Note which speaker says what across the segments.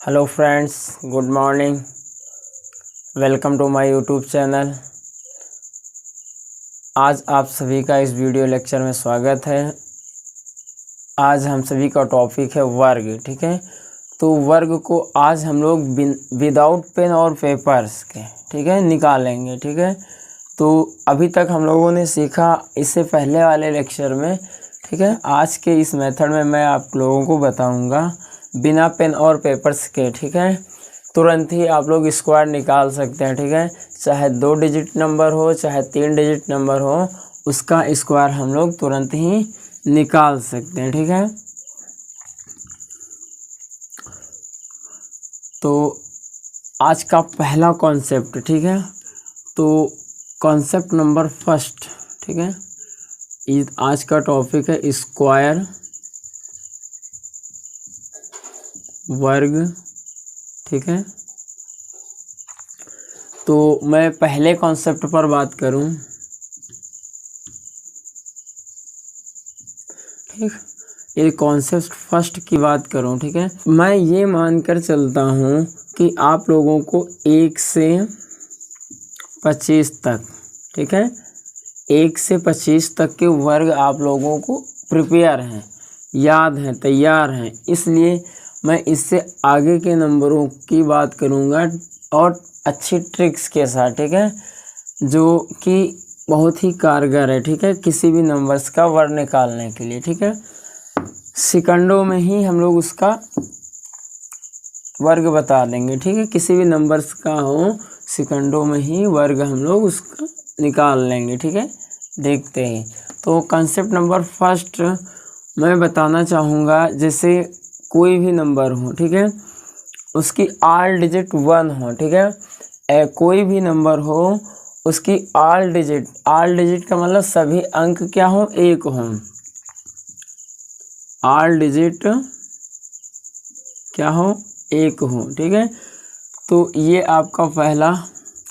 Speaker 1: Hello friends, good morning. Welcome to my YouTube channel. आज आप सभी का इस वीडियो लेक्चर में स्वागत है। आज हम सभी का टॉपिक है वर्ग। ठीक है, तो वर्ग को आज हम लोग विदाउट पेन और पेपर्स के ठीक है निकालेंगे। ठीक है, तो अभी तक हम लोगों ने सीखा इससे पहले वाले लेक्चर में। ठीक है, आज के इस मेथड में मैं आप लोगों को बताऊंगा बिना पेन और पेपर्स के। ठीक है, तुरंत ही आप लोग स्क्वायर निकाल सकते हैं। ठीक है, चाहे 2 डिजिट नंबर हो चाहे 3 डिजिट नंबर हो, उसका स्क्वायर हम लोग तुरंत ही निकाल सकते हैं। ठीक है, तो आज का पहला कॉन्सेप्ट, ठीक है, तो कॉन्सेप्ट नंबर फर्स्ट, ठीक है, आज का टॉपिक है स्क्वायर वर्ग। ठीक है, तो मैं पहले कॉन्सेप्ट पर बात करूं। ठीक, ये कॉन्सेप्ट फर्स्ट की बात करूं। ठीक है, मैं ये मानकर चलता हूं कि आप लोगों को 1 से 25 तक, ठीक है, 1 से 25 तक के वर्ग आप लोगों को प्रिपेयर हैं, याद हैं, तैयार हैं। इसलिए मैं इससे आगे के नंबरों की बात करूंगा और अच्छी ट्रिक्स के साथ। ठीक है, जो कि बहुत ही कारगर है। ठीक है, किसी भी नंबर्स का वर्ग निकालने के लिए। ठीक है, सेकंडों में ही हम लोग उसका वर्ग बता देंगे। ठीक है, किसी भी नंबर्स का हो, सेकंडों में ही वर्ग हम लोग उसका निकाल लेंगे। ठीक है, देखते हैं। तो कंसेप्ट नंबर फर्स्ट मैं बताना चाहूँगा, जैसे कोई भी नंबर हो, ठीक है, उसकी ऑल डिजिट 1 हो। ठीक है, कोई भी नंबर हो उसकी ऑल डिजिट का मतलब सभी अंक क्या हो, 1 हो। ऑल डिजिट क्या हो, 1 हो। ठीक है, तो ये आपका पहला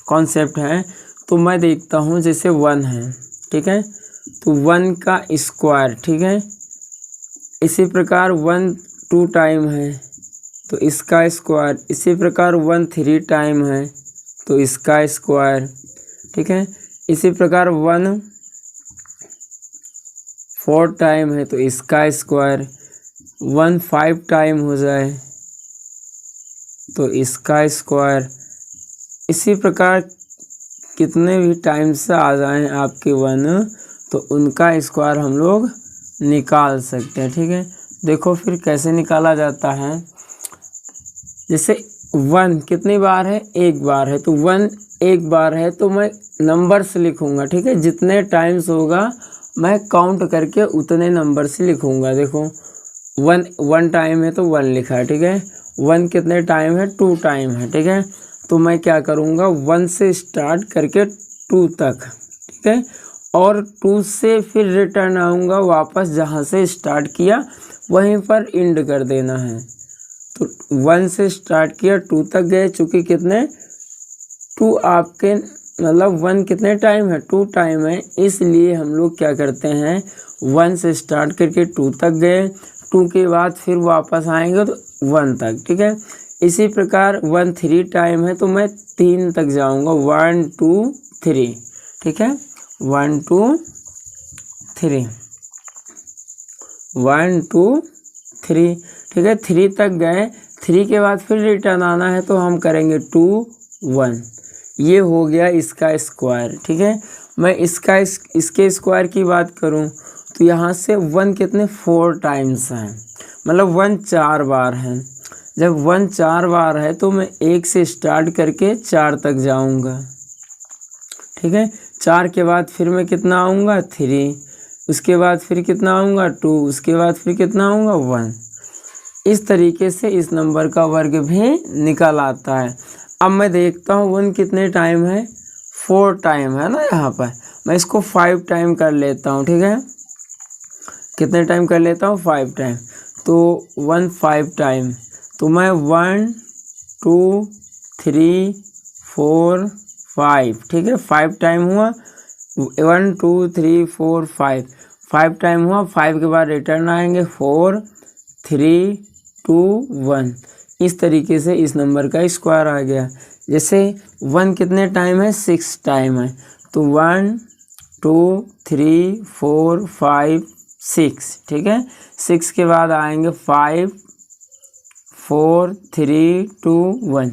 Speaker 1: कॉन्सेप्ट है। तो मैं देखता हूँ जैसे 1 है, ठीक है, तो 1 का स्क्वायर, ठीक है, इसी प्रकार 1 2 टाइम है तो इसका स्क्वायर, इसी प्रकार 1 3 टाइम है तो इसका स्क्वायर। ठीक है, इसी प्रकार 1 4 टाइम है तो इसका स्क्वायर। 1 5 टाइम हो जाए तो इसका स्क्वायर। इसी प्रकार कितने भी टाइम से आ जाएं आपके 1, तो उनका स्क्वायर हम लोग निकाल सकते हैं। ठीक है, देखो फिर कैसे निकाला जाता है। जैसे 1 कितनी बार है, 1 बार है, तो 1 1 बार है तो मैं नंबर्स लिखूंगा। ठीक है, जितने टाइम्स होगा मैं काउंट करके उतने नंबर से लिखूंगा। देखो 1 टाइम है तो 1 लिखा है। ठीक है, 1 कितने टाइम है, 2 टाइम है। ठीक है, तो मैं क्या करूँगा, 1 से स्टार्ट करके 2 तक। ठीक है, और 2 से फिर रिटर्न आऊँगा वापस, जहाँ से स्टार्ट किया वहीं पर एंड कर देना है। तो 1 से स्टार्ट किया 2 तक गए, चूँकि कितने 2 आपके मतलब 1 कितने टाइम है, 2 टाइम है, इसलिए हम लोग क्या करते हैं 1 से स्टार्ट करके 2 तक गए, 2 के बाद फिर वापस आएंगे तो 1 तक। ठीक है, इसी प्रकार 1 3 टाइम है तो मैं 3 तक जाऊंगा, 1 2 3। ठीक है, 1 2 3 1 2 3। ठीक है, 3 तक गए, 3 के बाद फिर रिटर्न आना है तो हम करेंगे 2 1। ये हो गया इसका स्क्वायर। ठीक है, मैं इसके स्क्वायर की बात करूं तो यहाँ से 1 कितने 4 टाइम्स हैं, मतलब 1 4 बार है। जब 1 4 बार है तो मैं 1 से स्टार्ट करके 4 तक जाऊंगा। ठीक है, 4 के बाद फिर मैं कितना आऊँगा 3, उसके बाद फिर कितना आऊँगा 2, उसके बाद फिर कितना आऊँगा 1। इस तरीके से इस नंबर का वर्ग भी निकल आता है। अब मैं देखता हूँ 1 कितने टाइम है, 4 टाइम है ना, यहाँ पर मैं इसको 5 टाइम कर लेता हूँ। ठीक है, कितने टाइम कर लेता हूँ, 5 टाइम, तो 1 5 टाइम, तो मैं 1 2 3 4 5। ठीक है, 5 टाइम हुआ, 1 2 3 4 5 टाइम हुआ। 5 के बाद रिटर्न आएंगे 4 3 2 1। इस तरीके से इस नंबर का स्क्वायर आ गया। जैसे 1 कितने टाइम है, 6 टाइम है, तो 1 2 3 4 5 6, ठीक है। 6 के बाद आएंगे 5 4 3 2 1।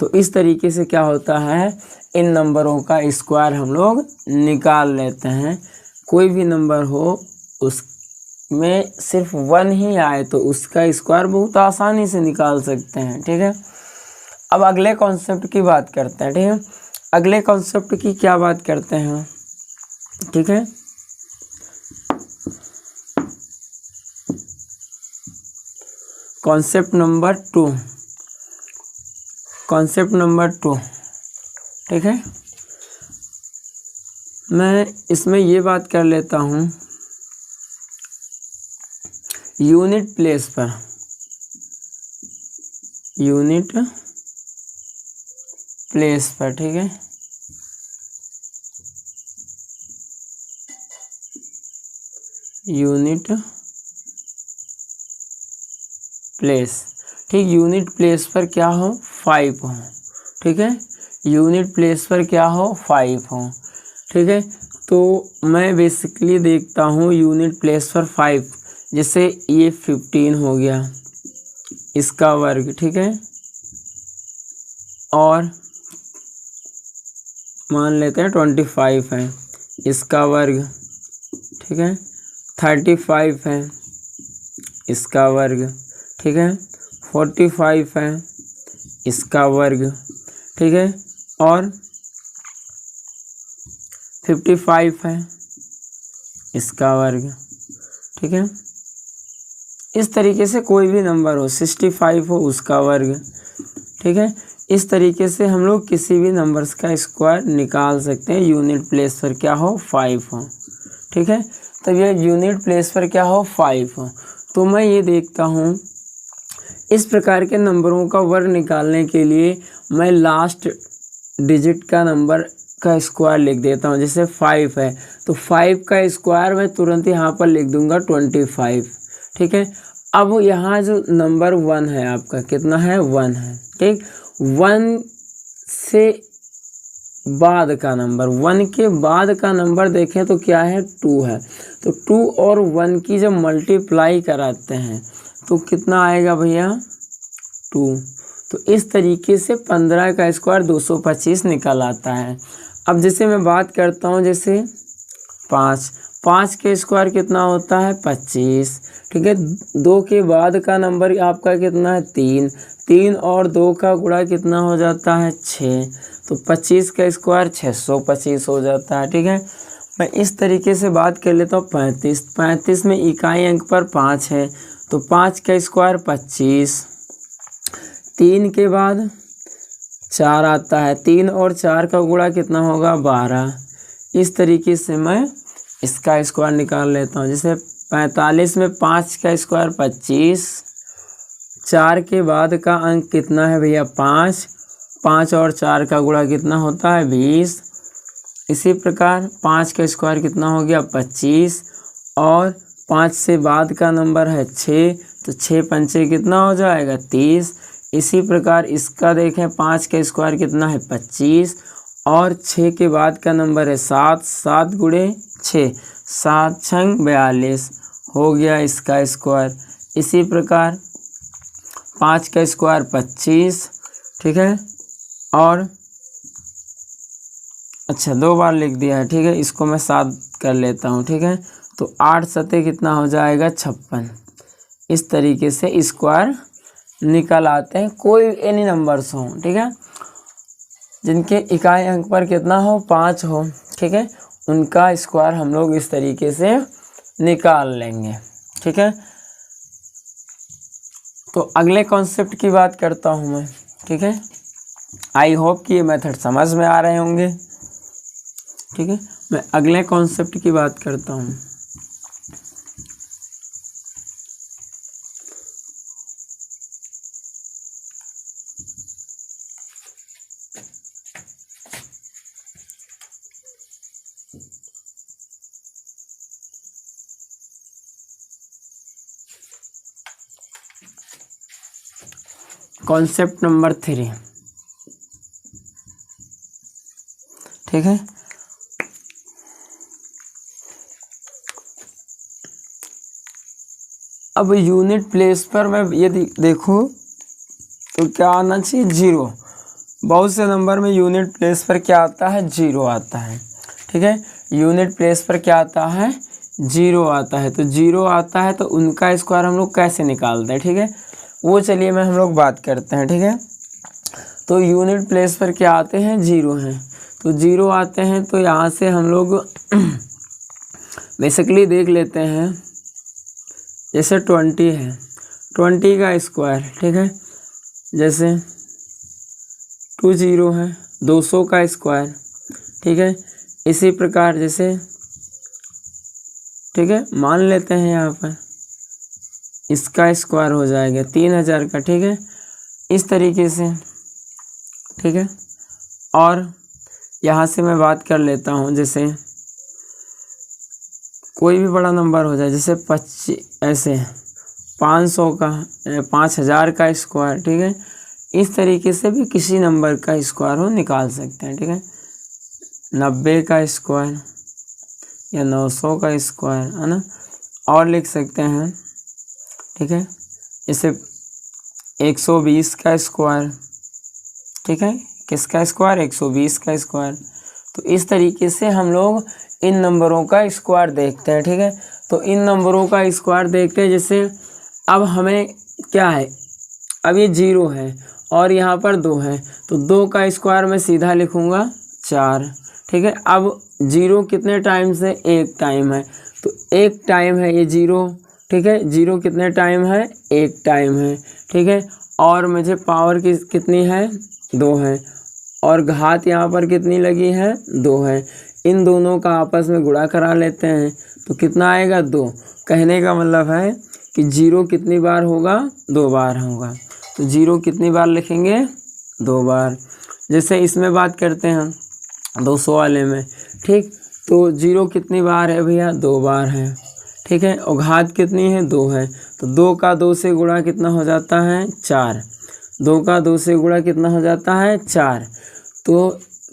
Speaker 1: तो इस तरीके से क्या होता है, इन नंबरों का स्क्वायर हम लोग निकाल लेते हैं। कोई भी नंबर हो उसमें सिर्फ 1 ही आए तो उसका स्क्वायर बहुत आसानी से निकाल सकते हैं, ठीक है। अब अगले कॉन्सेप्ट की बात करते हैं, ठीक है। अगले कॉन्सेप्ट की क्या बात करते हैं, ठीक है। कॉन्सेप्ट नंबर 2, कॉन्सेप्ट नंबर 2, ठीक है। मैं इसमें ये बात कर लेता हूँ यूनिट प्लेस पर, यूनिट प्लेस पर, ठीक है। यूनिट प्लेस, ठीक। यूनिट प्लेस पर क्या हो, 5 हो, ठीक है। यूनिट प्लेस पर क्या हो, 5 हो, ठीक है। तो मैं बेसिकली देखता हूँ यूनिट प्लेस पर 5, जैसे ये 15 हो गया इसका वर्ग, ठीक है। और मान लेते हैं 25 है इसका वर्ग, ठीक है। 35 है इसका वर्ग, ठीक है। 45 है इसका वर्ग, ठीक है। और 55 है इसका वर्ग, ठीक है। इस तरीके से कोई भी नंबर हो, 65 हो उसका वर्ग, ठीक है। इस तरीके से हम लोग किसी भी नंबर्स का स्क्वायर निकाल सकते हैं। यूनिट प्लेस पर क्या हो, 5 हो, ठीक है। तो ये यूनिट प्लेस पर क्या हो, 5 हो। तो मैं ये देखता हूँ इस प्रकार के नंबरों का वर्ग निकालने के लिए मैं लास्ट डिजिट का नंबर का स्क्वायर लिख देता हूँ। जैसे 5 है तो 5 का स्क्वायर मैं तुरंत यहाँ पर लिख दूंगा 25, ठीक है। अब यहाँ जो नंबर 1 है आपका कितना है, 1 है, ठीक। 1 से बाद का नंबर, 1 के बाद का नंबर देखें तो क्या है, 2 है। तो 2 और 1 की जब मल्टीप्लाई कराते हैं तो कितना आएगा भैया, 2। तो इस तरीके से 15 का स्क्वायर 225 निकल आता है। अब जैसे मैं बात करता हूँ जैसे 5 के स्क्वायर कितना होता है, 25, ठीक है। 2 के बाद का नंबर आपका कितना है, 3 और 2 का गुणा कितना हो जाता है, 6। तो 25 का स्क्वायर 625 हो जाता है, ठीक है। मैं इस तरीके से बात कर लेता हूँ 35 में इकाई अंक पर 5 है तो 5 का स्क्वायर 25। 3 के बाद 4 आता है, 3 और 4 का गुणा कितना होगा, 12। इस तरीके से मैं इसका स्क्वायर निकाल लेता हूँ। जैसे 45 में 5 का स्क्वायर 25, 4 के बाद का अंक कितना है भैया, 5 और 4 का गुणा कितना होता है, 20। इसी प्रकार 5 का स्क्वायर कितना हो गया, 25, और 5 से बाद का नंबर है 6 तो 6 पंचे कितना हो जाएगा, 30। इसी प्रकार इसका देखें 5 का स्क्वायर कितना है, 25, और 6 के बाद का नंबर है 7, 7 गुणे 6, 7 छंग 42 हो गया इसका स्क्वायर। इसी प्रकार 5 का स्क्वायर 25, ठीक है। और अच्छा 2 बार लिख दिया है, ठीक है। इसको मैं 7 कर लेता हूँ, ठीक है। तो 8 सते कितना हो जाएगा, 56। इस तरीके से स्क्वायर निकल आते हैं कोई एनी नंबर्स हों, ठीक है, जिनके इकाई अंक पर कितना हो, 5 हो, ठीक है। उनका स्क्वायर हम लोग इस तरीके से निकाल लेंगे, ठीक है। तो अगले कॉन्सेप्ट की बात करता हूँ मैं, ठीक है। आई होप कि ये मेथड समझ में आ रहे होंगे, ठीक है। मैं अगले कॉन्सेप्ट की बात करता हूँ। कॉन्सेप्ट नंबर 3, ठीक है। अब यूनिट प्लेस पर मैं यदि देखूँ तो क्या आना चाहिए, 0। बहुत से नंबर में यूनिट प्लेस पर क्या आता है, 0 आता है, ठीक है। यूनिट प्लेस पर क्या आता है, 0 आता है। तो 0 आता है तो उनका स्क्वायर हम लोग कैसे निकालते हैं, ठीक है, वो चलिए मैं हम लोग बात करते हैं, ठीक है। तो यूनिट प्लेस पर क्या आते हैं, 0 हैं, तो 0 आते हैं। तो यहाँ से हम लोग बेसिकली देख लेते हैं, जैसे 20 है, 20 का स्क्वायर, ठीक है, जैसे 20 है, 200 का स्क्वायर, ठीक है। इसी प्रकार जैसे, ठीक है, मान लेते हैं यहाँ पर इसका स्क्वायर हो जाएगा 3000 का, ठीक है, इस तरीके से, ठीक है। और यहाँ से मैं बात कर लेता हूँ, जैसे कोई भी बड़ा नंबर हो जाए, जैसे 25, ऐसे 500 का, 5000 का स्क्वायर, ठीक है। इस तरीके से भी किसी नंबर का स्क्वायर हो निकाल सकते हैं, ठीक है। 90 का स्क्वायर या 900 का स्क्वायर, है ना। और लिख सकते हैं, ठीक है, जैसे 120 का स्क्वायर, ठीक है, किसका स्क्वायर, 120 का स्क्वायर। तो इस तरीके से हम लोग इन नंबरों का स्क्वायर देखते हैं, ठीक है। तो इन नंबरों का स्क्वायर देखते हैं। जैसे अब हमें क्या है, अब ये 0 है और यहाँ पर 2 है, तो 2 का स्क्वायर मैं सीधा लिखूँगा 4, ठीक है। अब 0 कितने टाइम से, 1 टाइम है, तो 1 टाइम है ये 0, ठीक है। 0 कितने टाइम है, 1 टाइम है, ठीक है। और मुझे पावर की कितनी है, 2 है, और घात यहाँ पर कितनी लगी है, 2 है। इन दोनों का आपस में गुणा करा लेते हैं तो कितना आएगा, 2। कहने का मतलब है कि 0 कितनी बार होगा, 2 बार होगा। तो 0 कितनी बार लिखेंगे, 2 बार। जैसे इसमें बात करते हैं 200 वाले में, ठीक, तो 0 कितनी बार है भैया, 2 बार है, ठीक है। और घात कितनी है, 2 है, तो 2 का 2 से गुणा कितना हो जाता है, 4। 2 का 2 से गुणा कितना हो जाता है, 4। तो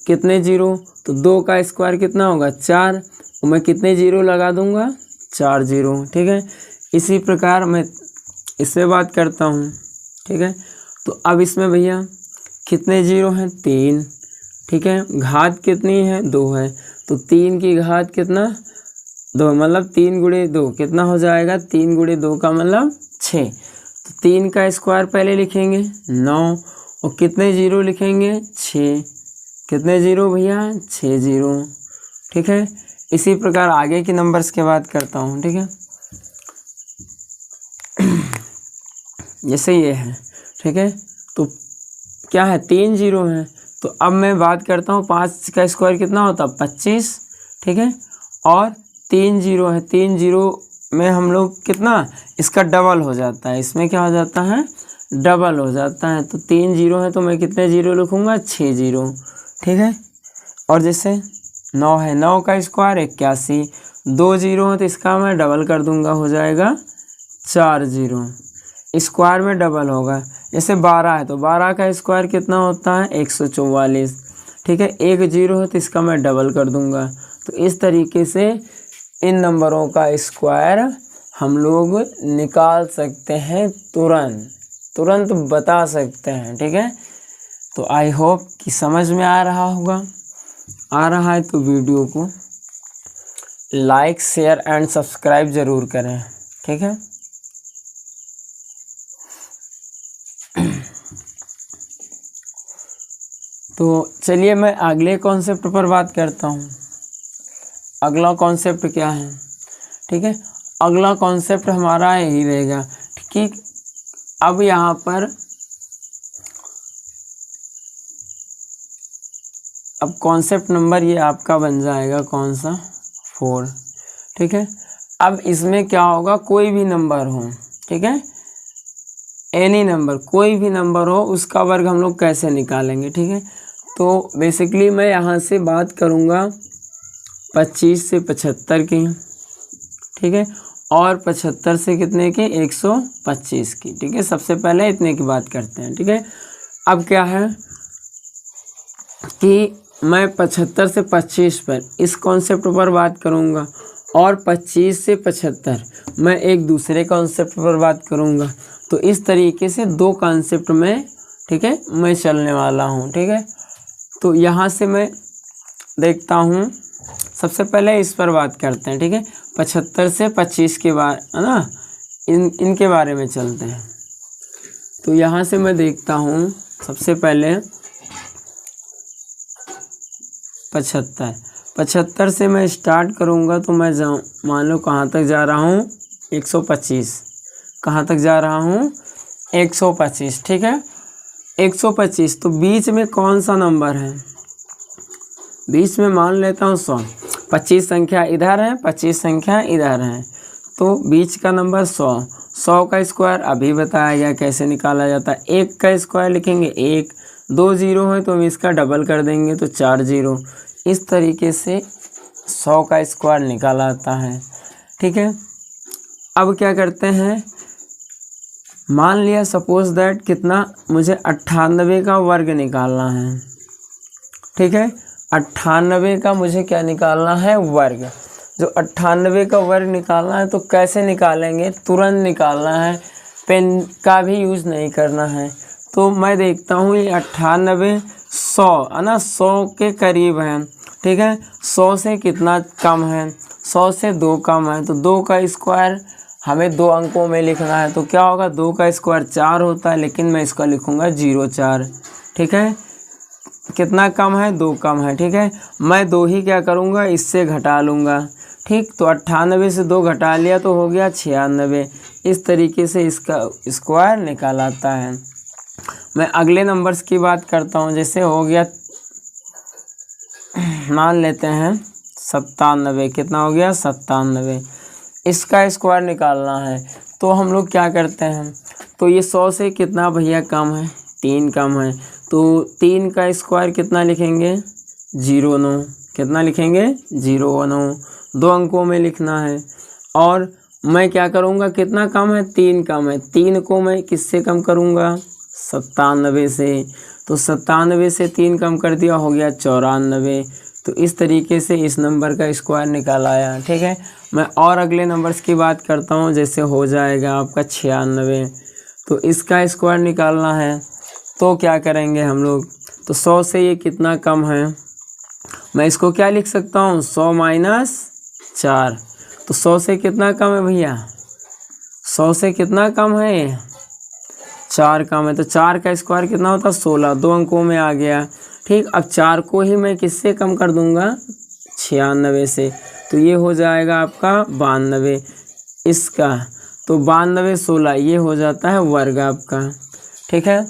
Speaker 1: कितने 0, तो 2 का स्क्वायर कितना होगा, 4, और मैं कितने 0 लगा दूंगा, 4 0, ठीक है। इसी प्रकार मैं इससे बात करता हूँ, ठीक है। तो अब इसमें भैया कितने 0 हैं, 3, ठीक है। घात कितनी है, 2 है, तो 3 की घात कितना, 2, मतलब 3 गुणे 2 कितना हो जाएगा, 3 गुणे 2 का मतलब 6। तो 3 का स्क्वायर पहले लिखेंगे 9, और कितने 0 लिखेंगे, 6। कितने 0 भैया, 6 0, ठीक है। इसी प्रकार आगे के नंबर्स की बात करता हूँ, ठीक है। जैसे ये है, ठीक है, तो क्या है, 3 0 है। तो अब मैं बात करता हूँ 5 का स्क्वायर कितना होता है, 25, ठीक है। और 3 0 है, 3 0 में हम लोग कितना, इसका डबल हो जाता है, इसमें क्या हो जाता है, डबल हो जाता है। तो 3 0 है तो मैं कितने 0 लिखूँगा, 6 0, ठीक है। और जैसे 9 है, 9 का स्क्वायर 81, 2 0 है तो इसका मैं डबल कर दूंगा, हो जाएगा 4 0, स्क्वायर में डबल होगा। जैसे 12 है तो 12 का स्क्वायर कितना होता है, 144, ठीक है। 1 0 है तो इसका मैं डबल कर दूंगा। तो इस तरीके से इन नंबरों का स्क्वायर हम लोग निकाल सकते हैं, तुरंत बता सकते हैं, ठीक है। तो आई होप कि समझ में आ रहा होगा। आ रहा है तो वीडियो को लाइक, शेयर एंड सब्सक्राइब ज़रूर करें, ठीक है। तो चलिए मैं अगले कॉन्सेप्ट पर बात करता हूँ। अगला कॉन्सेप्ट क्या है, ठीक है। अगला कॉन्सेप्ट हमारा यही रहेगा, ठीक है। अब यहाँ पर अब कॉन्सेप्ट नंबर ये आपका बन जाएगा कौन सा, 4, ठीक है। अब इसमें क्या होगा, कोई भी नंबर हो, ठीक है, एनी नंबर, कोई भी नंबर हो, उसका वर्ग हम लोग कैसे निकालेंगे, ठीक है। तो बेसिकली मैं यहाँ से बात करूँगा 25 से 75 की, ठीक है। और 75 से कितने की, 125 की। ठीक है, सबसे पहले इतने की बात करते हैं। ठीक है, अब क्या है कि मैं 75 से 25 पर इस कॉन्सेप्ट पर बात करूँगा और 25 से 75 मैं एक दूसरे कॉन्सेप्ट पर बात करूँगा। तो इस तरीके से दो कॉन्सेप्ट में, ठीक है, मैं चलने वाला हूँ। ठीक है, तो यहाँ से मैं देखता हूँ, सबसे पहले इस पर बात करते हैं। ठीक है, 75 से 25 के बारे, है ना, इनके बारे में चलते हैं। तो यहाँ से मैं देखता हूँ सबसे पहले 75 से मैं स्टार्ट करूँगा। तो मैं जाऊँ, मान लो कहाँ तक जा रहा हूँ, 125। कहाँ तक जा रहा हूँ, 125। ठीक है, 125। तो बीच में कौन सा नंबर है, बीच में मान लेता हूँ 100। 25 संख्या इधर है, 25 संख्या इधर है, तो बीच का नंबर 100। 100 का स्क्वायर अभी बताया गया कैसे निकाला जाता है। 1 का स्क्वायर लिखेंगे 1, 2 जीरो है तो हम इसका डबल कर देंगे तो 4 जीरो। इस तरीके से 100 का स्क्वायर निकाला जाता है। ठीक है, अब क्या करते हैं, मान लिया सपोज दैट कितना, मुझे 98 का वर्ग निकालना है। ठीक है, 98 का मुझे क्या निकालना है, वर्ग। जो 98 का वर्ग निकालना है तो कैसे निकालेंगे, तुरंत निकालना है, पेन का भी यूज़ नहीं करना है। तो मैं देखता हूँ ये 98 100 है ना, 100 के करीब है। ठीक है, 100 से कितना कम है, 100 से 2 कम है। तो 2 का स्क्वायर हमें 2 अंकों में लिखना है, तो क्या होगा, 2 का स्क्वायर 4 होता है, लेकिन मैं इसका लिखूँगा 04। ठीक है, कितना कम है, 2 कम है। ठीक है, मैं 2 ही क्या करूँगा, इससे घटा लूँगा। ठीक, तो 98 से 2 घटा लिया तो हो गया 96। इस तरीके से इसका स्क्वायर निकाल आता है। मैं अगले नंबर्स की बात करता हूँ, जैसे हो गया, मान लेते हैं 97। कितना हो गया, 97। इसका स्क्वायर निकालना है तो हम लोग क्या करते हैं, तो ये 100 से कितना भैया कम है, 3 कम है, तो 3 का स्क्वायर कितना लिखेंगे, 09। कितना लिखेंगे, 09। 2 अंकों में लिखना है। और मैं क्या करूँगा, कितना कम है, 3 कम है, 3 को मैं किससे कम करूँगा, 97 से। तो 97 से 3 कम कर दिया, हो गया 94। तो इस तरीके से इस नंबर का स्क्वायर निकाल आया। ठीक है, मैं और अगले नंबर्स की बात करता हूँ, जैसे हो जाएगा आपका 96। तो इसका स्क्वायर निकालना है तो क्या करेंगे हम लोग, तो 100 से ये कितना कम है, मैं इसको क्या लिख सकता हूँ, 100 माइनस 4। तो 100 से कितना कम है भैया, 100 से कितना कम है, 4 कम है। तो 4 का स्क्वायर कितना होता है, 16। 2 अंकों में आ गया। ठीक, अब 4 को ही मैं किससे कम कर दूंगा, 96 से। तो ये हो जाएगा आपका 92 इसका। तो 92 16 ये हो जाता है वर्ग आपका। ठीक है,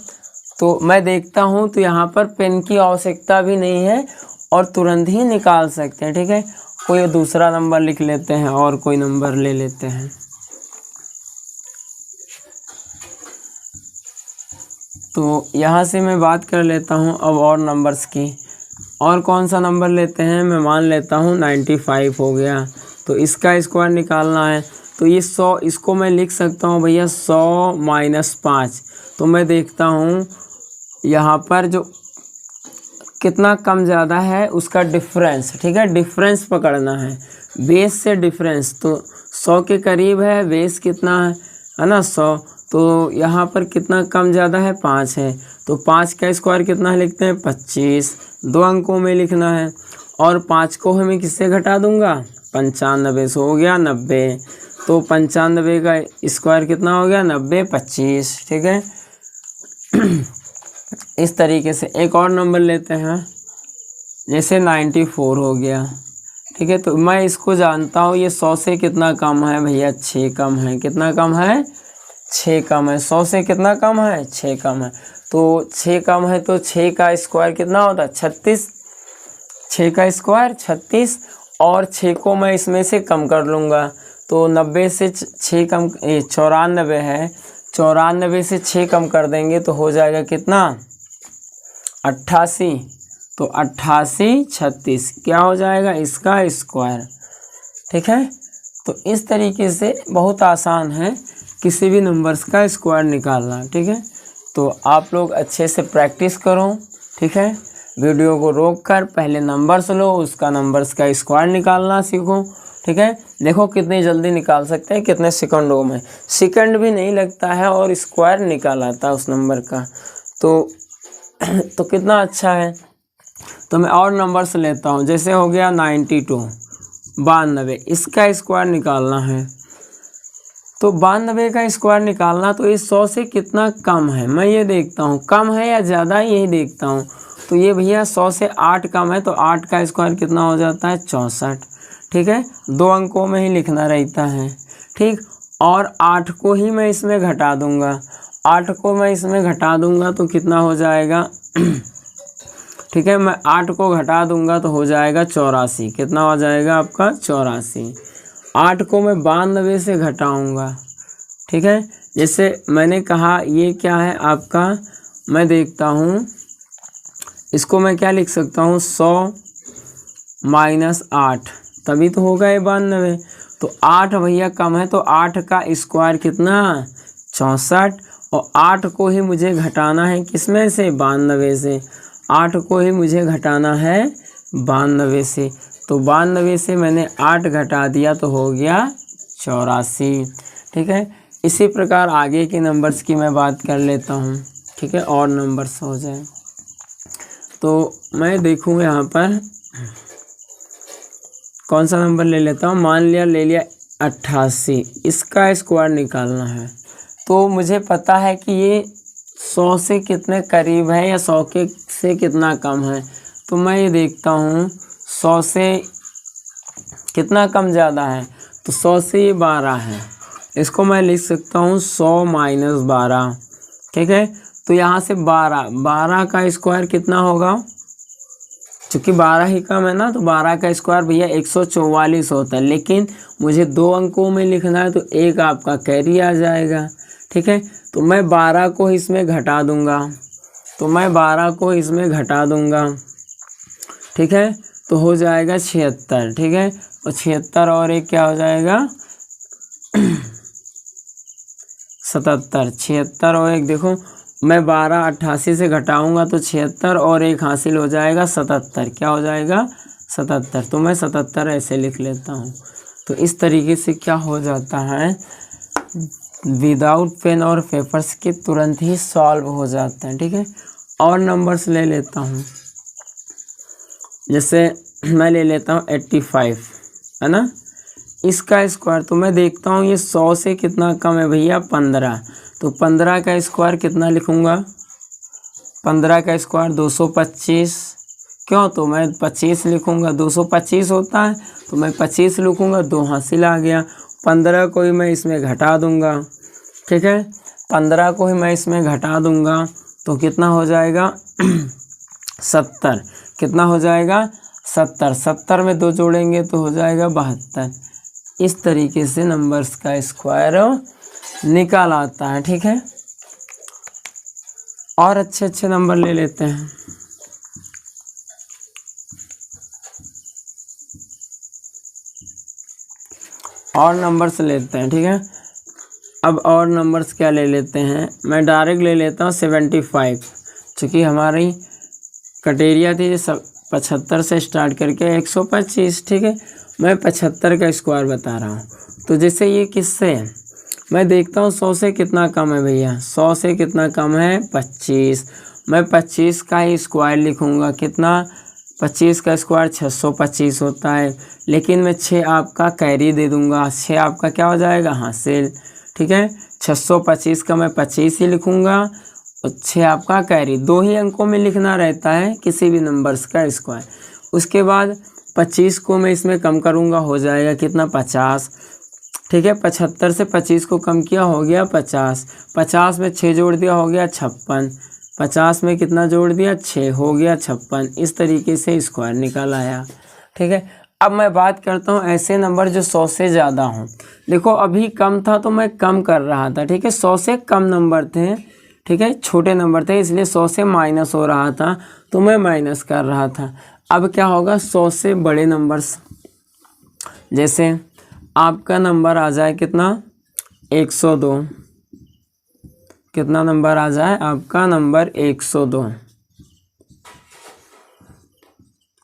Speaker 1: तो मैं देखता हूँ तो यहाँ पर पेन की आवश्यकता भी नहीं है और तुरंत ही निकाल सकते हैं। ठीक है, कोई दूसरा नंबर लिख लेते हैं और कोई नंबर ले लेते हैं। तो यहाँ से मैं बात कर लेता हूँ अब और नंबर्स की। और कौन सा नंबर लेते हैं, मैं मान लेता हूँ 95 हो गया। तो इसका स्क्वायर निकालना है तो ये 100, इसको मैं लिख सकता हूँ भैया 100 माइनस 5। तो मैं देखता हूँ यहाँ पर जो कितना कम ज़्यादा है उसका डिफरेंस। ठीक है, डिफरेंस पकड़ना है, बेस से डिफरेंस। तो 100 के करीब है, बेस कितना है ना 100। तो यहाँ पर कितना कम ज़्यादा है, 5 है। तो 5 का स्क्वायर कितना है, लिखते हैं 25। 2 अंकों में लिखना है और 5 को हमें किससे घटा दूंगा, 95 से, हो गया 90। तो 95 का स्क्वायर कितना हो गया, 90 25। ठीक है, इस तरीके से एक और नंबर लेते हैं, जैसे 94 हो गया। ठीक है, तो मैं इसको जानता हूँ ये 100 से कितना कम है भैया, 6 कम है। कितना कम है, 6 कम है। 100 से कितना कम है, 6 कम है। तो 6 कम है तो 6 का स्क्वायर कितना होता है, 36। 6 का स्क्वायर 36 और 6 को मैं इसमें से कम कर लूँगा। तो 90 से 6 कम, 94 है, 94 से 6 कम कर देंगे तो हो जाएगा कितना, 88। तो 88 36 क्या हो जाएगा, इसका स्क्वायर। ठीक है, तो इस तरीके से बहुत आसान है किसी भी नंबर्स का स्क्वायर निकालना, ठीक है। तो आप लोग अच्छे से प्रैक्टिस करो, ठीक है। वीडियो को रोककर पहले नंबर्स लो, उसका नंबर्स का स्क्वायर निकालना सीखो, ठीक है। देखो कितनी जल्दी निकाल सकते हैं, कितने सेकंडों में, सेकंड भी नहीं लगता है और स्क्वायर निकाल आता है उस नंबर का। तो कितना अच्छा है। तो मैं और नंबर्स लेता हूँ, जैसे हो गया 92, 92, इसका स्क्वायर निकालना है। तो 92 का स्क्वायर निकालना, तो ये 100 से कितना कम है मैं ये देखता हूँ, कम है या ज़्यादा यही देखता हूँ। तो ये भैया 100 से 8 कम है, तो 8 का स्क्वायर कितना हो जाता है, 64, ठीक है। 2 अंकों में ही लिखना रहता है, ठीक। और 8 को ही मैं इसमें घटा दूंगा, 8 को मैं इसमें घटा दूंगा तो कितना हो जाएगा ठीक है, मैं 8 को घटा दूंगा तो हो जाएगा 84, कितना हो जाएगा आपका 84। 8 को मैं 92 से घटाऊंगा, ठीक है। जैसे मैंने कहा ये क्या है आपका, मैं देखता हूँ इसको मैं क्या लिख सकता हूँ, 100 माइनस 8, तभी तो होगा ये 92। तो 8 भैया कम है, तो 8 का स्क्वायर कितना, 64, और 8 को ही मुझे घटाना है किसमें से, 92 से। 8 को ही मुझे घटाना है 92 से, तो 92 से मैंने 8 घटा दिया तो हो गया 84, ठीक है। इसी प्रकार आगे के नंबर्स की मैं बात कर लेता हूँ, ठीक है, और नंबर्स हो जाए। तो मैं देखूँ यहाँ पर कौन सा नंबर ले लेता हूँ, मान लिया ले लिया 88, इसका स्क्वायर निकालना है। तो मुझे पता है कि ये 100 से कितने करीब है या 100 के से कितना कम है। तो मैं ये देखता हूँ 100 से कितना कम ज़्यादा है, तो 100 से ये 12 है, इसको मैं लिख सकता हूँ 100 माइनस 12, ठीक है। तो यहाँ से 12 का स्क्वायर कितना होगा, चूँकि 12 ही कम है ना, तो 12 का स्क्वायर भैया 144 होता है, लेकिन मुझे 2 अंकों में लिखना है तो एक आपका कैरी आ जाएगा, ठीक है। तो मैं 12 को इसमें घटा दूंगा, ठीक है। तो हो जाएगा 76, ठीक है। और 76 और एक क्या हो जाएगा 77, 76 और एक, देखो मैं 12 88 से घटाऊंगा तो 76 और एक हासिल हो जाएगा 77, क्या हो जाएगा 77। तो मैं 77 ऐसे लिख लेता हूँ। तो इस तरीके से क्या हो जाता है, विदाउट पेन और पेपर्स के तुरंत ही सॉल्व हो जाता है, ठीक है। और नंबर्स ले लेता हूँ, जैसे मैं ले लेता हूँ 85, है ना, इसका स्क्वायर। तो मैं देखता हूँ ये 100 से कितना कम है भैया, 15, तो 15 का स्क्वायर कितना लिखूँगा, 15 का स्क्वायर 225, क्यों, तो मैं 25 लिखूँगा, 225 होता है तो मैं 25 लिखूँगा, 2 हासिल आ गया। 15 को ही मैं इसमें घटा दूँगा, ठीक है, 15 को ही मैं इसमें घटा दूँगा तो कितना हो जाएगा 70, कितना हो जाएगा 70, 70 में 2 जोड़ेंगे तो हो जाएगा 72। इस तरीके से नंबर्स का स्क्वायर निकाल आता है, ठीक है। और अच्छे अच्छे नंबर ले लेते हैं। और नंबर्स लेते हैं, ठीक है। अब और नंबर्स क्या ले लेते हैं, मैं डायरेक्ट ले लेता हूँ 75, चूँकि हमारी क्राइटेरिया थी सब 75 से स्टार्ट करके 125, ठीक है। मैं 75 का स्क्वायर बता रहा हूँ। तो जैसे ये किससे है, मैं देखता हूँ 100 से कितना कम है भैया, 100 से कितना कम है 25, मैं 25 का ही स्क्वायर लिखूँगा, कितना 25 का स्क्वायर 625 होता है, लेकिन मैं 6 आपका कैरी दे दूँगा, 6 आपका क्या हो जाएगा हासिल, ठीक है। 625 का मैं 25 ही लिखूँगा और 6 आपका कैरी, 2 ही अंकों में लिखना रहता है किसी भी नंबर्स का स्क्वायर। उसके बाद 25 को मैं इसमें कम करूँगा, हो जाएगा कितना 50, ठीक है। 75 से 25 को कम किया हो गया 50, 50 में 6 जोड़ दिया हो गया 56, 50 में कितना जोड़ दिया 6, हो गया 56। इस तरीके से स्क्वायर निकल आया, ठीक है। अब मैं बात करता हूँ ऐसे नंबर जो 100 से ज़्यादा हों। देखो अभी कम था तो मैं कम कर रहा था, ठीक है, 100 से कम नंबर थे, ठीक है, छोटे नंबर थे, इसलिए 100 से माइनस हो रहा था तो मैं माइनस कर रहा था। अब क्या होगा 100 से बड़े नंबर्स, जैसे आपका नंबर आ जाए कितना 102। कितना नंबर आ जाए आपका नंबर 102।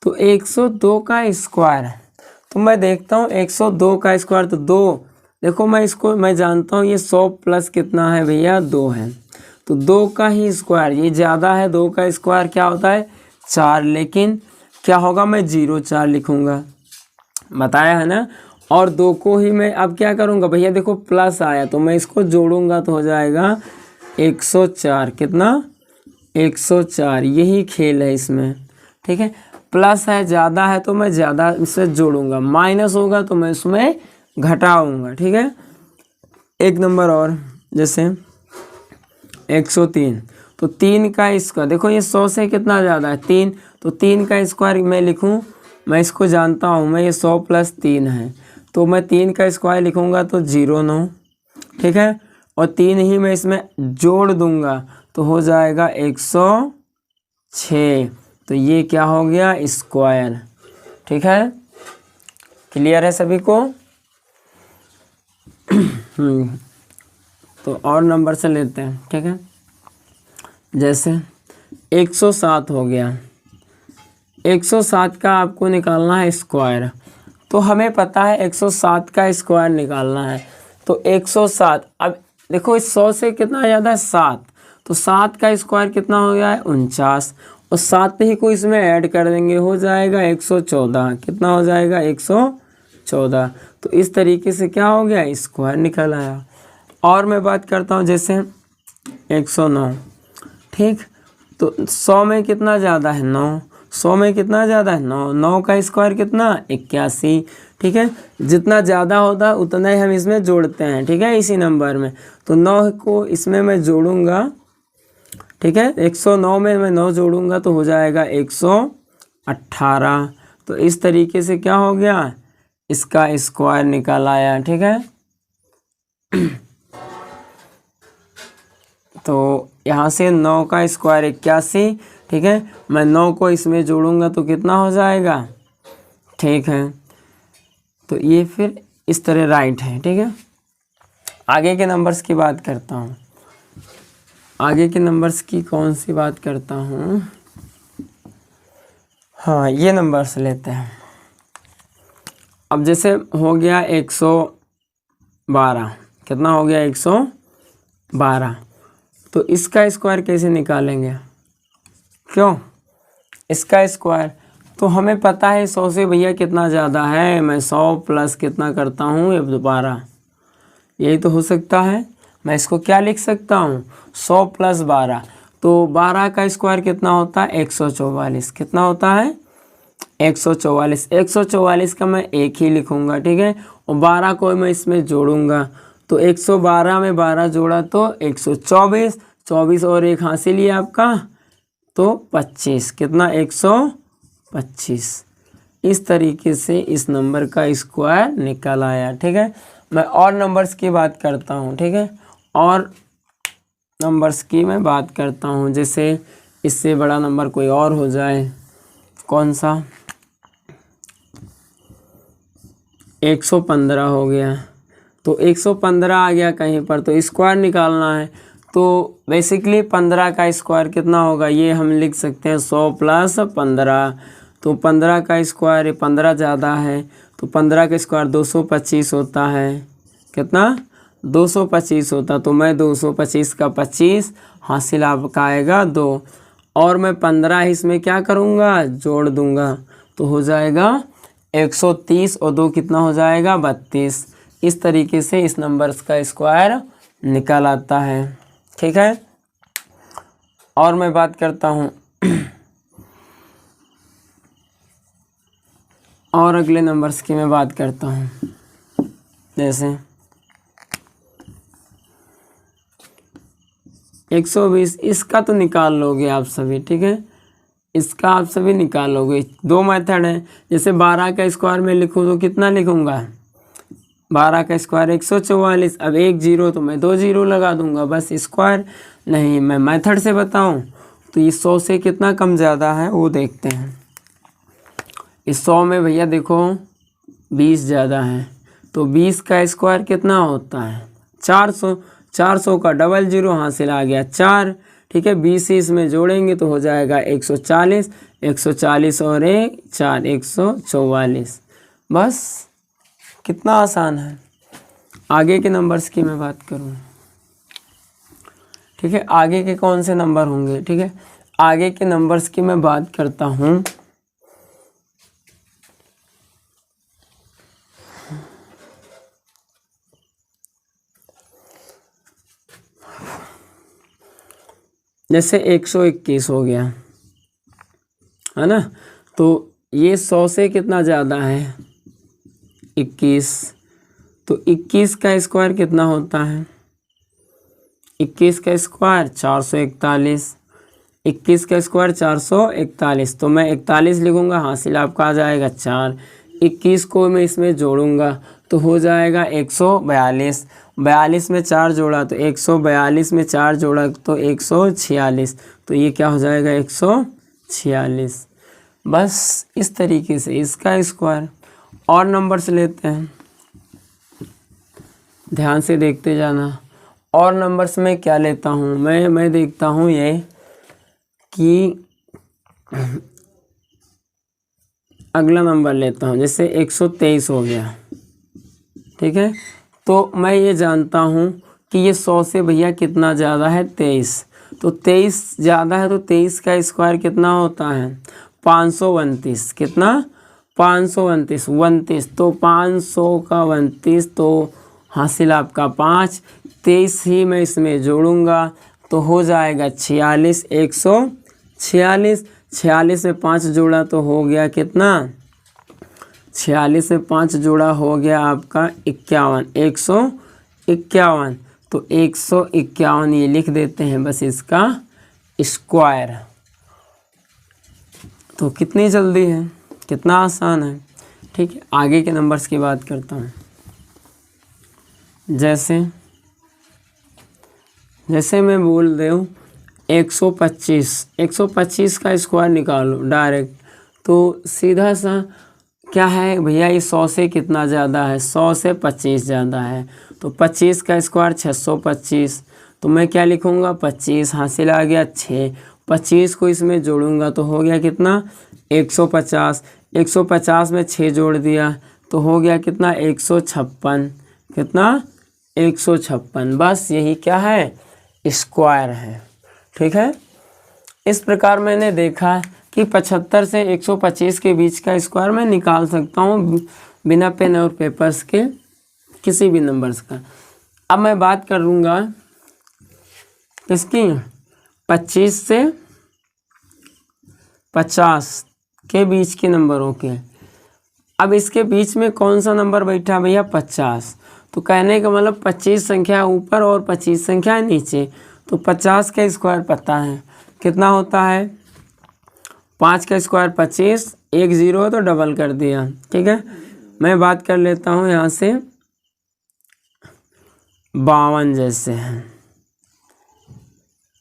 Speaker 1: तो 102 का स्क्वायर, तो मैं देखता हूँ 102 का स्क्वायर तो 2, देखो मैं जानता हूँ ये 100 प्लस कितना है भैया 2 है, तो 2 का ही स्क्वायर, ये ज़्यादा है, 2 का स्क्वायर क्या होता है 4, लेकिन क्या होगा मैं 0 4 लिखूँगा, बताया है ना। और 2 को ही मैं अब क्या करूँगा भैया, देखो प्लस आया तो मैं इसको जोड़ूंगा तो हो जाएगा 104। कितना 104, यही खेल है इसमें, ठीक है। प्लस है, ज़्यादा है तो मैं ज़्यादा इससे जोड़ूंगा, माइनस होगा तो मैं इसमें घटाऊंगा, ठीक है। एक नंबर और, जैसे 103, तो 3 का स्क्वायर, देखो ये 100 से कितना ज़्यादा है 3, तो 3 का स्क्वायर मैं लिखूं, मैं इसको जानता हूं, मैं ये 100 प्लस 3 है, तो मैं 3 का स्क्वायर लिखूंगा तो 09, ठीक है। और 3 ही मैं इसमें जोड़ दूंगा तो हो जाएगा 106, तो ये क्या हो गया स्क्वायर, ठीक है। क्लियर है सभी को? तो और नंबर से लेते हैं, ठीक है। जैसे 107 हो गया, 107 का आपको निकालना है स्क्वायर, तो हमें पता है 107 का स्क्वायर निकालना है, तो 107, अब देखो इस 100 से कितना ज़्यादा है 7, तो 7 का स्क्वायर कितना हो गया है 49, और 7 ही को इसमें ऐड कर देंगे हो जाएगा 114। कितना हो जाएगा 114। तो इस तरीके से क्या हो गया स्क्वायर निकल आया। और मैं बात करता हूँ जैसे 109, ठीक, तो 100 में कितना ज़्यादा है 9, 100 में कितना ज़्यादा है 9, 9 का स्क्वायर कितना 81, ठीक है। जितना ज़्यादा होता उतना ही हम इसमें जोड़ते हैं, ठीक है, इसी नंबर में, तो 9 को इसमें मैं जोड़ूंगा, ठीक है। 109 में मैं 9 जोड़ूंगा तो हो जाएगा 118। तो इस तरीके से क्या हो गया इसका स्क्वायर निकल आया, ठीक है। तो यहाँ से 9 का स्क्वायर 81, ठीक है, मैं 9 को इसमें जोड़ूंगा तो कितना हो जाएगा, ठीक है। तो ये फिर इस तरह राइट है, ठीक है। आगे के नंबर्स की बात करता हूँ, आगे के नंबर्स की कौन सी बात करता हूँ, हाँ ये नंबर्स लेते हैं। अब जैसे हो गया 112, कितना हो गया 112, तो इसका स्क्वायर कैसे निकालेंगे, क्यों इसका स्क्वायर, तो हमें पता है 100 से भैया कितना ज़्यादा है, मैं 100 प्लस कितना करता हूँ 12, यही तो हो सकता है। मैं इसको क्या लिख सकता हूँ 100 प्लस 12, तो 12 का स्क्वायर कितना होता है 144, कितना होता है 144। 144 का मैं एक ही लिखूँगा, ठीक है, और 12 को मैं इसमें जोड़ूंगा तो 112 में 12 जोड़ा तो 124, 24 और एक हासिल लिया आपका तो 25, कितना 125। इस तरीके से इस नंबर का स्क्वायर निकल आया, ठीक है। मैं और नंबर्स की बात करता हूँ, ठीक है, और नंबर्स की मैं बात करता हूँ, जैसे इससे बड़ा नंबर कोई और हो जाए, कौन सा 115 हो गया, तो 115 आ गया कहीं पर तो स्क्वायर निकालना है, तो बेसिकली 15 का स्क्वायर कितना होगा, ये हम लिख सकते हैं 100 प्लस 15, तो 15 का स्क्वायर 15 ज़्यादा है, तो 15 का स्क्वायर 225 होता है, कितना 225 होता, तो मैं 225 का 25 हासिल आपका आएगा 2, और मैं 15 इसमें क्या करूँगा जोड़ दूँगा तो हो जाएगा 130 और 2 कितना हो जाएगा 32। इस तरीके से इस नंबर्स का स्क्वायर निकल आता है, ठीक है। और मैं बात करता हूँ और अगले नंबर्स की मैं बात करता हूँ, जैसे 120, इसका तो निकाल लोगे आप सभी, ठीक है, इसका आप सभी निकाल लोगे। दो मेथड है, जैसे 12 का स्क्वायर में लिखूँ तो कितना लिखूँगा 12 का स्क्वायर 144, अब एक जीरो तो मैं 2 जीरो लगा दूंगा बस स्क्वायर। नहीं मैं मेथड से बताऊं तो ये 100 से कितना कम ज़्यादा है वो देखते हैं। इस 100 में भैया देखो 20 ज़्यादा है, तो 20 का स्क्वायर कितना होता है 400। 400 का डबल जीरो हासिल आ गया 4। ठीक है, 20 इसमें जोड़ेंगे तो हो जाएगा 140। 140 और 1 4 144। बस कितना आसान है। आगे के नंबर्स की मैं बात करूँ, ठीक है, आगे के कौन से नंबर होंगे। ठीक है, आगे के नंबर्स की मैं बात करता हूँ। जैसे 121 हो गया है ना, तो ये 100 से कितना ज़्यादा है 21। तो 21 का स्क्वायर कितना होता है 21 का स्क्वायर 441। 21 का स्क्वायर 441, तो मैं 41 लिखूँगा, हासिल आपका आ जाएगा 4। 21 को मैं इसमें जोड़ूंगा तो हो जाएगा 142। 42 में 4 जोड़ा तो 142 में 4 जोड़ा तो 146, तो ये क्या हो जाएगा 146। बस इस तरीके से इसका स्क्वायर। और नंबर्स लेते हैं, ध्यान से देखते जाना। और नंबर्स में क्या लेता हूँ मैं देखता हूँ ये कि अगला नंबर लेता हूँ, जैसे 123 हो गया। ठीक है, तो मैं ये जानता हूँ कि ये 100 से भैया कितना ज़्यादा है 23। तो 23 ज़्यादा है तो 23 का स्क्वायर कितना होता है 529। कितना 529 29, तो 500 का 29 तो हासिल आपका 5। 23 ही मैं इसमें जोड़ूंगा तो हो जाएगा 46। 146। 46 में 5 जोड़ा तो हो गया कितना 46 में 5 जोड़ा हो गया आपका 51। 151, तो 151 ये लिख देते हैं बस इसका स्क्वायर। तो कितनी जल्दी है, कितना आसान है। ठीक है, आगे के नंबर्स की बात करता हूँ। जैसे मैं बोल रहा हूँ 125। 125 का स्क्वायर निकालो डायरेक्ट, तो सीधा सा क्या है भैया ये 100 से कितना ज़्यादा है 100 से 25 ज़्यादा है, तो 25 का स्क्वायर 625। तो मैं क्या लिखूँगा 25, हासिल आ गया 6। 25 को इसमें जोड़ूंगा तो हो गया कितना 150। 150 में 6 जोड़ दिया तो हो गया कितना 156। कितना 156। बस यही क्या है स्क्वायर है। ठीक है, इस प्रकार मैंने देखा कि 75 से 125 के बीच का स्क्वायर मैं निकाल सकता हूँ बिना पेन और पेपर्स के किसी भी नंबर्स का। अब मैं बात करूँगा किसकी 25 से 50 के बीच के नंबरों के। अब इसके बीच में कौन सा नंबर बैठा भैया 50, तो कहने का मतलब 25 संख्या ऊपर और 25 संख्या नीचे। तो 50 का स्क्वायर पता है कितना होता है 5 का स्क्वायर 25, 1 0 तो डबल कर दिया। ठीक है, मैं बात कर लेता हूँ यहाँ से 52 जैसे है।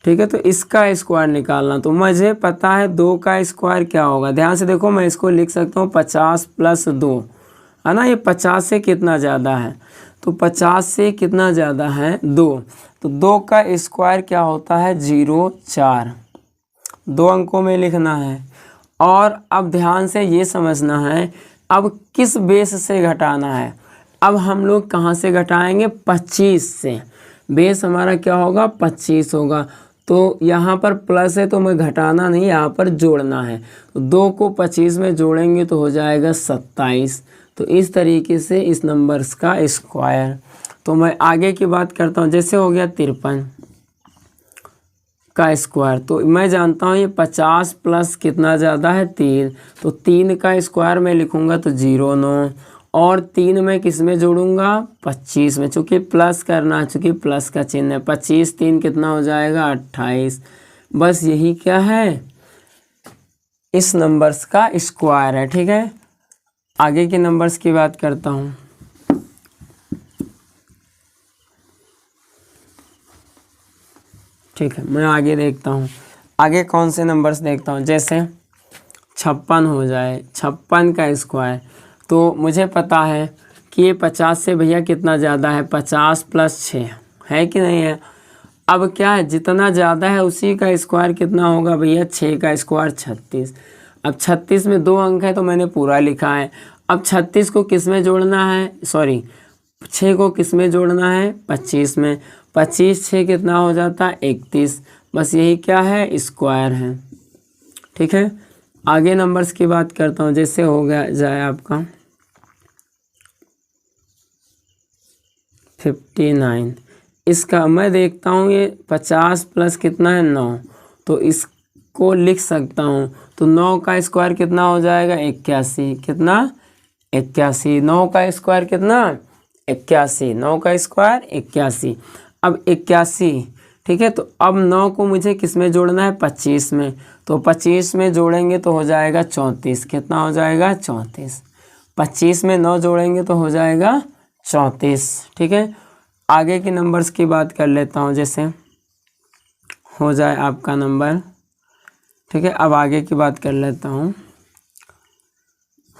Speaker 1: ठीक है, तो इसका स्क्वायर निकालना, तो मुझे पता है 2 का स्क्वायर क्या होगा। ध्यान से देखो, मैं इसको लिख सकता हूँ 50 + 2 है ना, ये 50 से कितना ज़्यादा है, तो 50 से कितना ज़्यादा है 2, तो 2 का स्क्वायर क्या होता है 0 4, 2 अंकों में लिखना है। और अब ध्यान से ये समझना है अब किस बेस से घटाना है। अब हम लोग कहाँ से घटाएंगे 25 से, बेस हमारा क्या होगा 25 होगा। तो यहाँ पर प्लस है तो मैं घटाना नहीं, यहाँ पर जोड़ना है। तो 2 को 25 में जोड़ेंगे तो हो जाएगा 27। तो इस तरीके से इस नंबर्स का स्क्वायर। तो मैं आगे की बात करता हूँ, जैसे हो गया 53 का स्क्वायर, तो मैं जानता हूँ ये 50 प्लस कितना ज़्यादा है 3, तो 3 का स्क्वायर मैं लिखूँगा तो 0 9, और 3 में किस में जोड़ूंगा 25 में, चूँकि प्लस करना है, चूँकि प्लस का चिन्ह है। 25 3 कितना हो जाएगा 28। बस यही क्या है इस नंबर्स का स्क्वायर है। ठीक है, आगे के नंबर्स की बात करता हूँ। ठीक है, मैं आगे देखता हूँ, आगे कौन से नंबर्स देखता हूँ। जैसे 56 हो जाए, 56 का स्क्वायर, तो मुझे पता है कि ये 50 से भैया कितना ज़्यादा है, 50 + 6 है कि नहीं है। अब क्या है, जितना ज़्यादा है उसी का स्क्वायर कितना होगा भैया, 6 का स्क्वायर 36। अब 36 में 2 अंक है तो मैंने पूरा लिखा है। अब 36 को किस में जोड़ना है, सॉरी 6 को किस में जोड़ना है, 25 में। 25 6 कितना हो जाता है, 31। बस यही क्या है, स्क्वायर है। ठीक है, आगे नंबर्स की बात करता हूँ। जैसे हो गया जाए आपका 59, इसका मैं देखता हूँ ये 50 प्लस कितना है, 9, तो इसको लिख सकता हूँ। तो 9 का स्क्वायर कितना हो जाएगा, 81। कितना, 81। 9 का स्क्वायर कितना, 81। 9 का स्क्वायर 81। अब 81, ठीक है। तो अब 9 को मुझे किस में जोड़ना है, 25 में। तो 25 में जोड़ेंगे तो हो जाएगा 34। कितना हो जाएगा, 34। 25 में 9 जोड़ेंगे तो हो जाएगा 34। ठीक है, आगे के नंबर्स की बात कर लेता हूँ। जैसे हो जाए आपका नंबर, ठीक है। अब आगे की बात कर लेता हूँ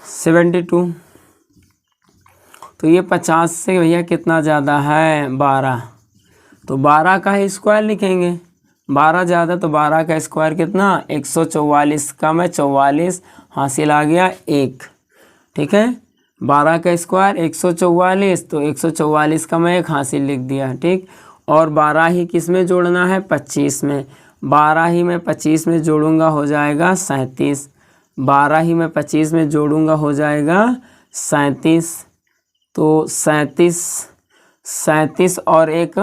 Speaker 1: 72। तो ये 50 से भैया कितना ज़्यादा है, 12। तो 12 का ही स्क्वायर लिखेंगे। 12 ज़्यादा तो 12 का स्क्वायर कितना, 144। कम है 44, हासिल आ गया 1। ठीक है, 12 का स्क्वायर 144, तो 144 का मैं 1 हासिल लिख दिया। ठीक, और 12 ही किस में जोड़ना है, 25 में। 12 ही मैं 25 में जोड़ूंगा हो जाएगा 37। 12 ही मैं 25 में जोड़ूंगा हो जाएगा 37। तो 37 और 1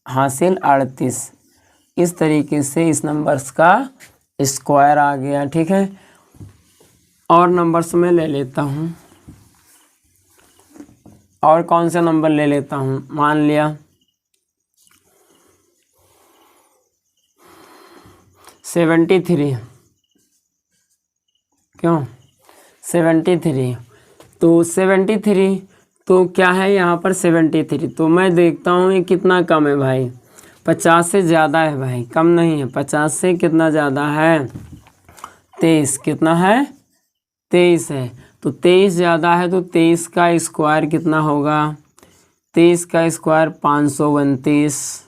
Speaker 1: हासिल 38। इस तरीके से इस नंबर्स का स्क्वायर आ गया। ठीक है, और नंबर्स में ले लेता हूँ। और कौन सा नंबर ले लेता हूँ, मान लिया 73। क्यों 73, तो 73 तो क्या है यहाँ पर 73। तो मैं देखता हूँ ये कितना कम है भाई, 50 से ज़्यादा है भाई, कम नहीं है। 50 से कितना ज़्यादा है, 23। कितना है, 23 है। तो 23 ज़्यादा है तो 23 का स्क्वायर कितना होगा, 23 का स्क्वायर 529।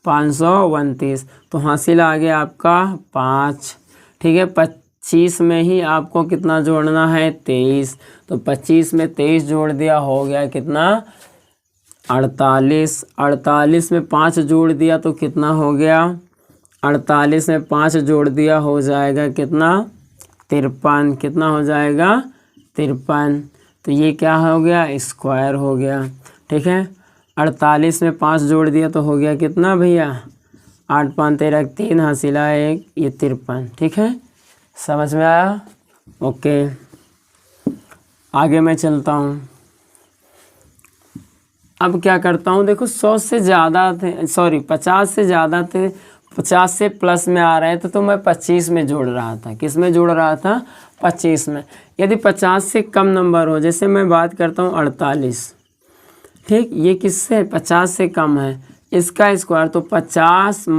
Speaker 1: 529, तो हासिल आ गया आपका 5। ठीक है, 25 में ही आपको कितना जोड़ना है, 23। तो 25 में 23 जोड़ दिया, हो गया कितना, 48। 48 में 5 जोड़ दिया तो कितना हो गया, 48 में 5 जोड़ दिया हो जाएगा कितना, 53। कितना हो जाएगा, 53। तो ये क्या हो गया, स्क्वायर हो गया। ठीक है, 48 में 5 जोड़ दिया तो हो गया कितना भैया, 8 5 13 3 हासिला 1, ये 53। ठीक है, समझ में आया, ओके। आगे मैं चलता हूँ। अब क्या करता हूँ, देखो 100 से ज़्यादा थे, सॉरी 50 से ज़्यादा थे, 50 से प्लस में आ रहे थे तो मैं 25 में जोड़ रहा था। किस में जोड़ रहा था, 25 में। यदि 50 से कम नंबर हो, जैसे मैं बात करता हूँ 48, ठीक, ये किससे 50 से कम है, इसका स्क्वायर। तो 50 -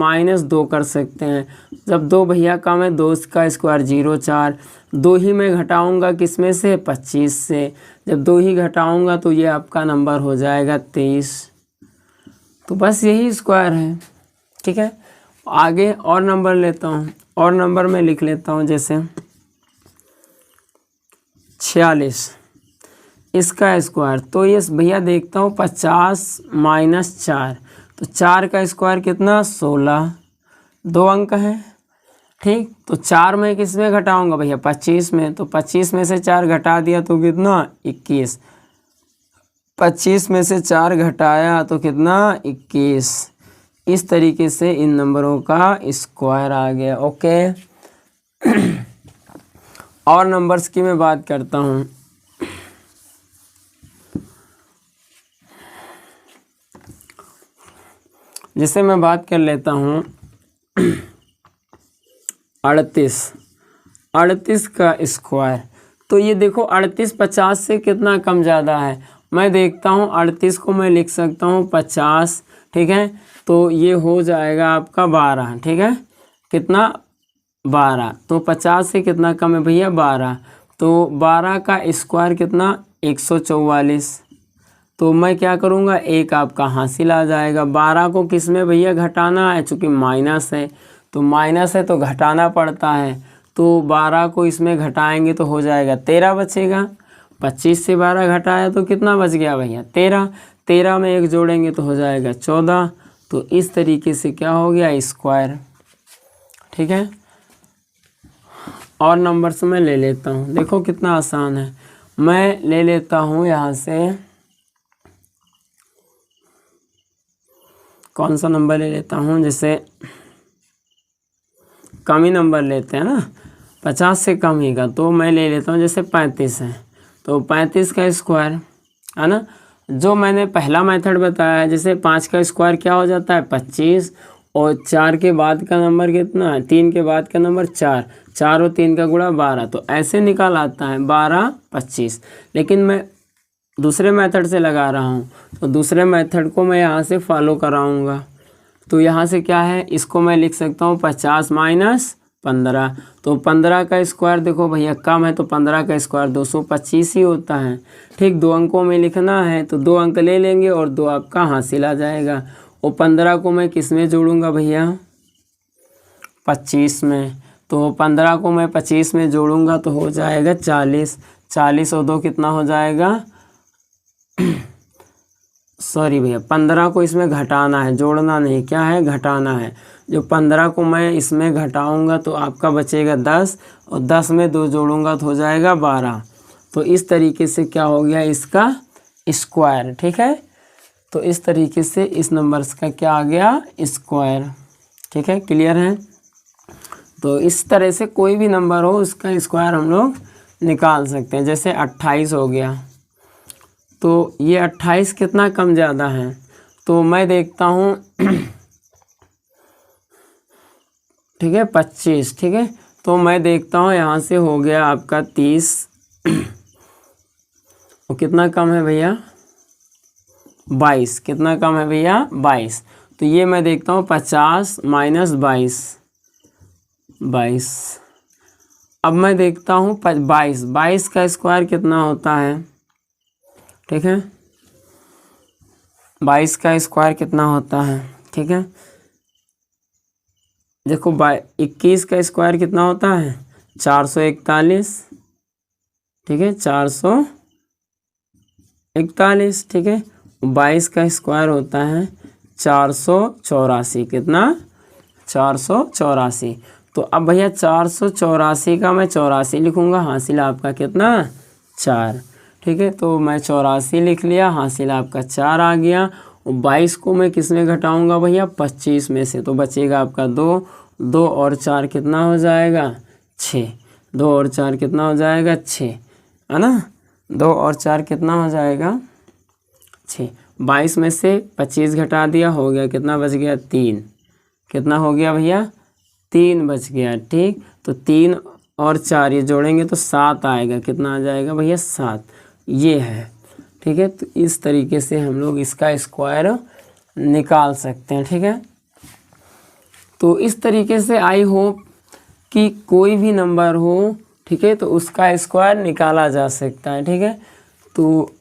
Speaker 1: 2 कर सकते हैं। जब 2 भैया कम है, 2 का स्क्वायर 0 4। 2 ही मैं घटाऊंगा किस में से, 25 से। जब 2 ही घटाऊंगा तो ये आपका नंबर हो जाएगा 23। तो बस यही स्क्वायर है। ठीक है, आगे और नंबर लेता हूँ, और नंबर में लिख लेता हूँ। जैसे 46, इसका स्क्वायर। तो ये भैया देखता हूँ 50 - 4, तो 4 का स्क्वायर कितना, 16। 2 अंक है। ठीक, तो 4 में किस में घटाऊंगा भैया, 25 में। तो 25 में से 4 घटा दिया तो कितना, 21। 25 में से 4 घटाया तो कितना, 21। इस तरीके से इन नंबरों का स्क्वायर आ गया। ओके, और नंबर्स की मैं बात करता हूँ। जैसे मैं बात कर लेता हूँ 38 का स्क्वायर। तो ये देखो 38 50 से कितना कम ज़्यादा है। मैं देखता हूँ 38 को मैं लिख सकता हूँ 50। ठीक है, तो ये हो जाएगा आपका 12। ठीक है, कितना, 12। तो 50 से कितना कम है भैया, 12। तो 12 का स्क्वायर कितना, 144। तो मैं क्या करूँगा, एक आपका हासिल आ जाएगा। 12 को किस में भैया घटाना है, चूँकि माइनस है तो माइनस है तो घटाना पड़ता है, तो 12 को इसमें घटाएंगे तो हो जाएगा 13 बचेगा। 25 से 12 घटाया तो कितना बच गया भैया 13। 13 में एक जोड़ेंगे तो हो जाएगा 14। तो इस तरीके से क्या हो गया स्क्वायर। ठीक है, और नंबर से मैं ले लेता हूँ, देखो कितना आसान है। मैं ले लेता हूँ यहाँ से, कौन सा नंबर ले लेता हूँ, जैसे कम ही नंबर लेते हैं ना, 50 से कम ही का, तो मैं ले लेता हूँ जैसे 35 है तो 35 का स्क्वायर है ना। जो मैंने पहला मेथड बताया है, जैसे 5 का स्क्वायर क्या हो जाता है 25, और 4 के बाद का नंबर कितना है, 3 के बाद का नंबर 4, 4 और 3 का गुणा 12, तो ऐसे निकाल आता है 12 25। लेकिन मैं दूसरे मेथड से लगा रहा हूँ, तो दूसरे मेथड को मैं यहाँ से फॉलो कराऊँगा। तो यहाँ से क्या है, इसको मैं लिख सकता हूँ 50 माइनस 15, तो 15 का स्क्वायर देखो भैया कम है तो 15 का स्क्वायर 225 ही होता है। ठीक, 2 अंकों में लिखना है तो 2 अंक ले लेंगे और 2 आपका हासिल आ जाएगा। और 15 को मैं किस में जोड़ूंगा भैया 25 में, तो 15 को मैं 25 में जोड़ूंगा तो हो जाएगा 40। 40 और 2 कितना हो जाएगा सॉरी भैया, 15 को इसमें घटाना है, जोड़ना नहीं, क्या है घटाना है। जो 15 को मैं इसमें घटाऊंगा तो आपका बचेगा 10, और 10 में 2 जोड़ूंगा तो हो जाएगा 12। तो इस तरीके से क्या हो गया इसका स्क्वायर। ठीक है, तो इस तरीके से इस नंबर का क्या आ गया स्क्वायर। ठीक है, क्लियर है। तो इस तरह से कोई भी नंबर हो उसका स्क्वायर हम लोग निकाल सकते हैं। जैसे 28 हो गया, तो ये 28 कितना कम ज़्यादा है, तो मैं देखता हूँ ठीक है 25। ठीक है, तो मैं देखता हूँ यहाँ से हो गया आपका 30 और कितना कम है भैया 22, कितना कम है भैया 22। तो ये मैं देखता हूँ 50 माइनस 22। अब मैं देखता हूँ 22 का स्क्वायर कितना होता है। ठीक है, 22 का स्क्वायर कितना होता है। ठीक है, देखो 21 का स्क्वायर कितना होता है 441। ठीक है, 441। ठीक है, 22 का स्क्वायर होता है 484। कितना 484। तो अब भैया 484 का मैं 84 लिखूंगा, हासिल आपका कितना 4। ठीक है, तो मैं 84 लिख लिया, हासिल आपका 4 आ गया। और 22 को मैं किस में घटाऊंगा भैया 25 में से, तो बचेगा आपका 2। 2 और 4 कितना हो जाएगा 6। 2 और 4 कितना हो जाएगा 6, है ना। 2 और 4 कितना हो जाएगा 6। 22 में से 25 घटा दिया, हो गया कितना बच गया 3। कितना हो गया भैया 3 बच गया। ठीक, तो 3 और 4 ये जोड़ेंगे तो 7 आएगा, कितना आ जाएगा भैया 7। ये है। ठीक है, तो इस तरीके से हम लोग इसका स्क्वायर निकाल सकते हैं। ठीक है, तो इस तरीके से आई होप कि कोई भी नंबर हो, ठीक है, तो उसका स्क्वायर निकाला जा सकता है। ठीक है, तो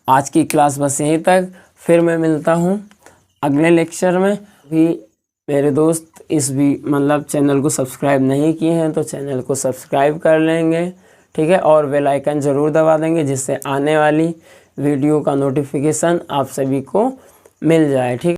Speaker 1: आज की क्लास बस यहीं तक, फिर मैं मिलता हूँ अगले लेक्चर में। भी मेरे दोस्त इस भी मतलब चैनल को सब्सक्राइब नहीं किए हैं तो चैनल को सब्सक्राइब कर लेंगे। ठीक है, और बेल आइकन ज़रूर दबा देंगे जिससे आने वाली वीडियो का नोटिफिकेशन आप सभी को मिल जाए। ठीक।